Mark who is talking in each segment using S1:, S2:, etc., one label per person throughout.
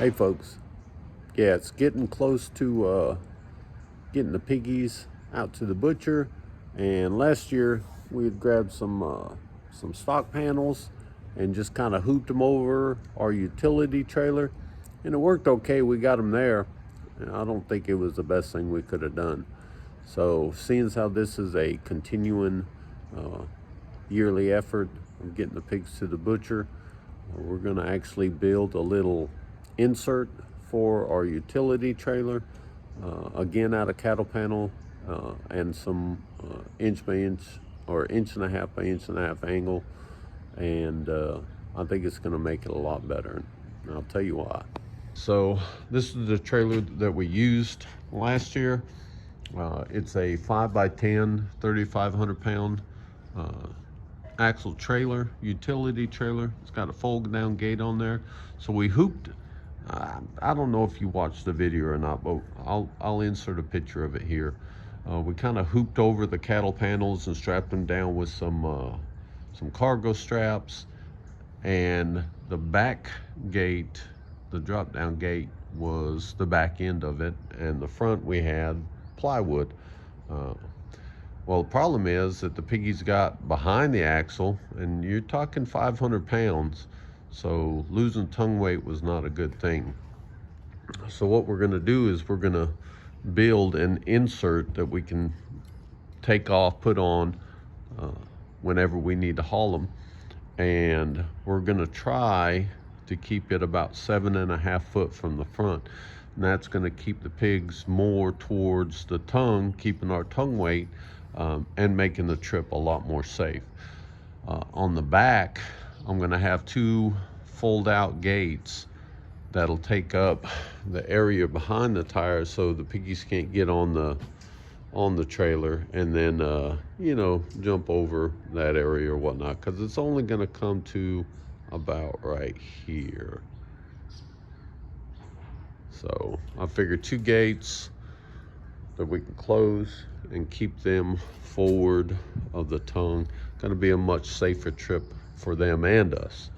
S1: Hey folks, yeah, it's getting close to getting the piggies out to the butcher. And last year we had grabbed some stock panels and just kind of hooped them over our utility trailer, and it worked okay. We got them there. And I don't think it was the best thing we could have done. So seeing as how this is a continuing yearly effort of getting the pigs to the butcher, we're going to actually build a little insert for our utility trailer, again out of cattle panel, and some inch by inch or inch and a half by inch and a half angle, and I think it's going to make it a lot better, and I'll tell you why. So this is the trailer that we used last year. It's a 5x10 3,500 pound axle trailer, utility trailer. It's got a fold down gate on there. So we hooped, I don't know if you watched the video or not, but I'll insert a picture of it here. We kind of hooped over the cattle panels and strapped them down with some cargo straps, and the back gate, the drop down gate, was the back end of it, and the front we had plywood. Well, the problem is that the piggies got behind the axle, and you're talking 500 pounds, so losing tongue weight was not a good thing. So what we're going to do is we're going to build an insert that we can take off, put on whenever we need to haul them, and we're going to try to keep it about 7.5 foot from the front, and that's going to keep the pigs more towards the tongue, keeping our tongue weight, and making the trip a lot more safe. On the back, I'm going to have two fold out gates that'll take up the area behind the tires so the piggies can't get on the trailer and then jump over that area or whatnot, because it's only going to come to about right here. So I figured two gates that we can close and keep them forward of the tongue. Going to be a much safer trip for them and us.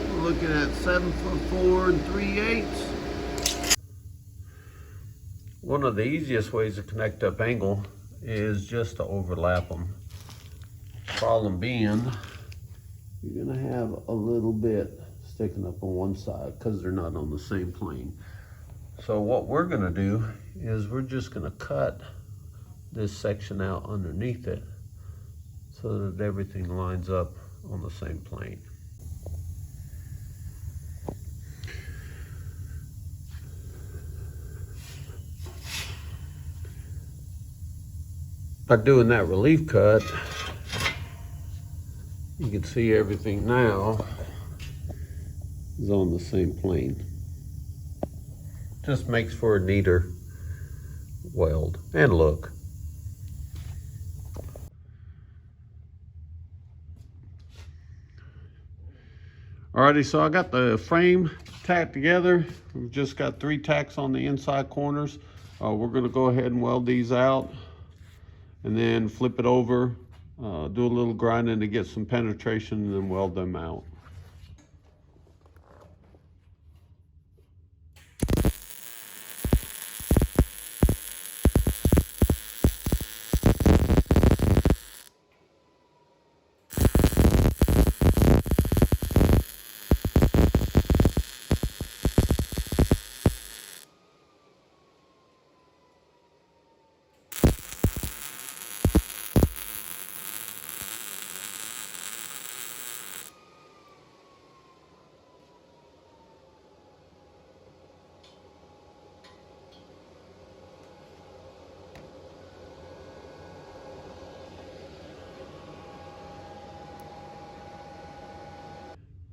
S1: We're looking at 7'4" 3/8". One of the easiest ways to connect up angle is just to overlap them. Problem being, you're gonna have a little bit sticking up on one side because they're not on the same plane. So what we're gonna do is we're just gonna cut this section out underneath it so that everything lines up on the same plane. By doing that relief cut, you can see everything now is on the same plane. Just makes for a neater weld and look. Alrighty, so I got the frame tacked together. We've just got 3 tacks on the inside corners. We're gonna go ahead and weld these out and then flip it over, do a little grinding to get some penetration, and then weld them out.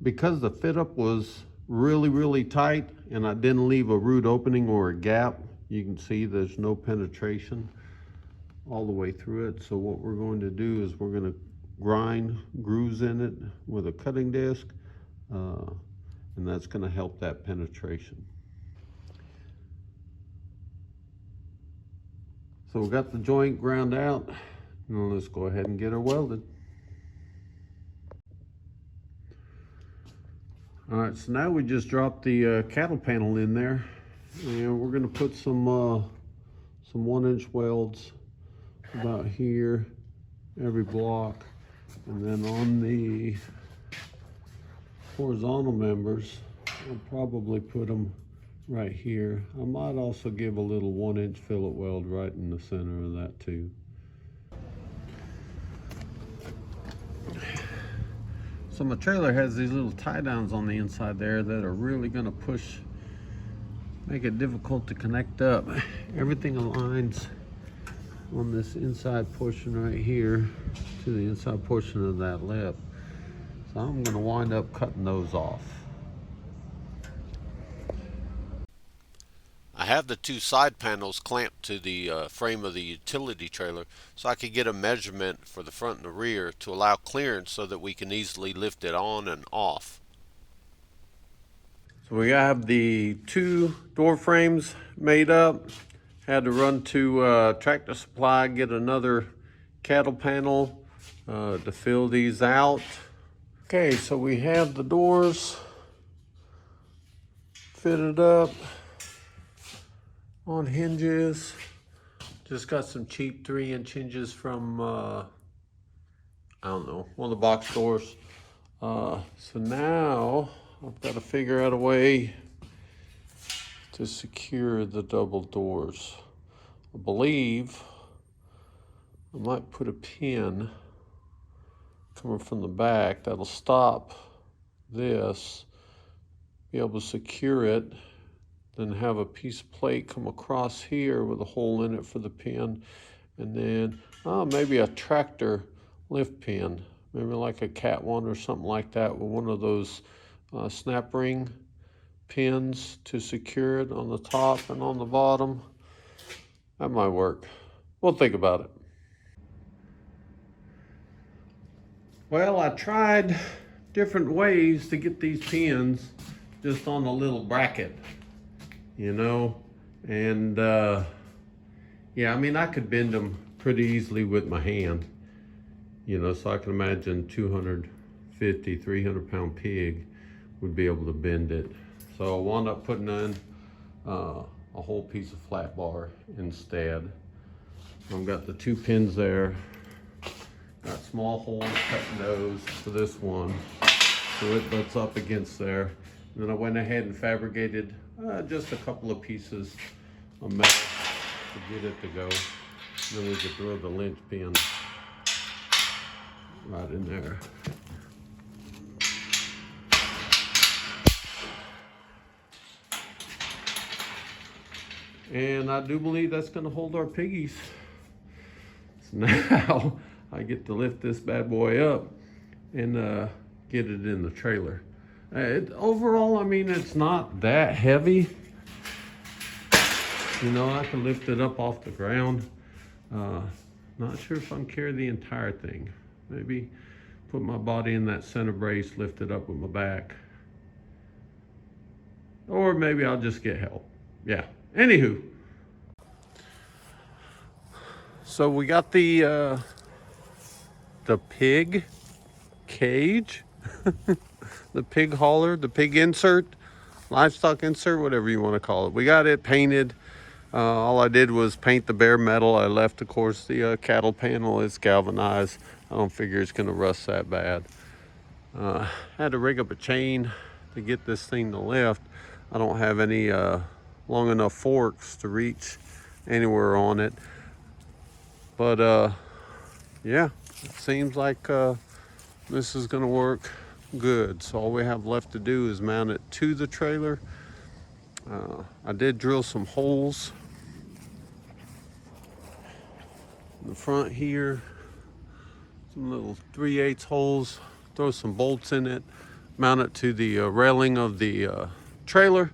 S1: Because the fit up was really tight and I didn't leave a root opening or a gap, you can see there's no penetration all the way through it. So what we're going to do is we're going to grind grooves in it with a cutting disc, and that's going to help that penetration. So we got the joint ground out. Now let's go ahead and get her welded. All right, so now we just dropped the cattle panel in there, and we're gonna put some 1-inch welds about here, every block. And then on the horizontal members, I'll probably put them right here. I might also give a little 1-inch fillet weld right in the center of that too. So my trailer has these little tie downs on the inside there that are really gonna make it difficult to connect up. Everything aligns on this inside portion right here to the inside portion of that lip. So I'm gonna wind up cutting those off. I have the two side panels clamped to the frame of the utility trailer so I could get a measurement for the front and the rear to allow clearance so that we can easily lift it on and off. So we have the two door frames made up. Had to run to Tractor Supply, get another cattle panel to fill these out. Okay, so we have the doors fitted up on hinges. Just got some cheap 3-inch hinges from, I don't know, one of the box stores. So now I've got to figure out a way to secure the double doors. I believe I might put a pin coming from the back that'll stop this, be able to secure it, then have a piece of plate come across here with a hole in it for the pin, and then maybe a tractor lift pin, maybe like a Cat 1 or something like that, with one of those snap ring pins to secure it on the top and on the bottom. That might work. We'll think about it. Well, I tried different ways to get these pins just on a little bracket, you know, and yeah, I mean, I could bend them pretty easily with my hand, you know, so I can imagine 250, 300-pound pig would be able to bend it. So I wound up putting in a whole piece of flat bar instead. I've got the 2 pins there. Got small holes cutting those for this one, so it butts up against there. And then I went ahead and fabricated just a couple of pieces of metal to get it to go. And then we could throw the lynch pin right in there. And I do believe that's gonna hold our piggies. So now I get to lift this bad boy up and get it in the trailer. Overall, I mean, it's not that heavy. You know, I can lift it up off the ground. Not sure if I can carry the entire thing. Maybe put my body in that center brace, lift it up with my back. Or maybe I'll just get help. Yeah, anywho. So we got the pig cage, the pig hauler, the pig insert, livestock insert, whatever you want to call it. We got it painted. All I did was paint the bare metal. I left, of course, the cattle panel is galvanized. I don't figure it's going to rust that bad. Had to rig up a chain to get this thing to lift. I don't have any long enough forks to reach anywhere on it. But yeah, it seems like this is going to work good. So all we have left to do is mount it to the trailer. I did drill some holes in the front here, some little 3/8 holes, throw some bolts in it, mount it to the railing of the trailer,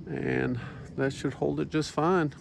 S1: and that should hold it just fine.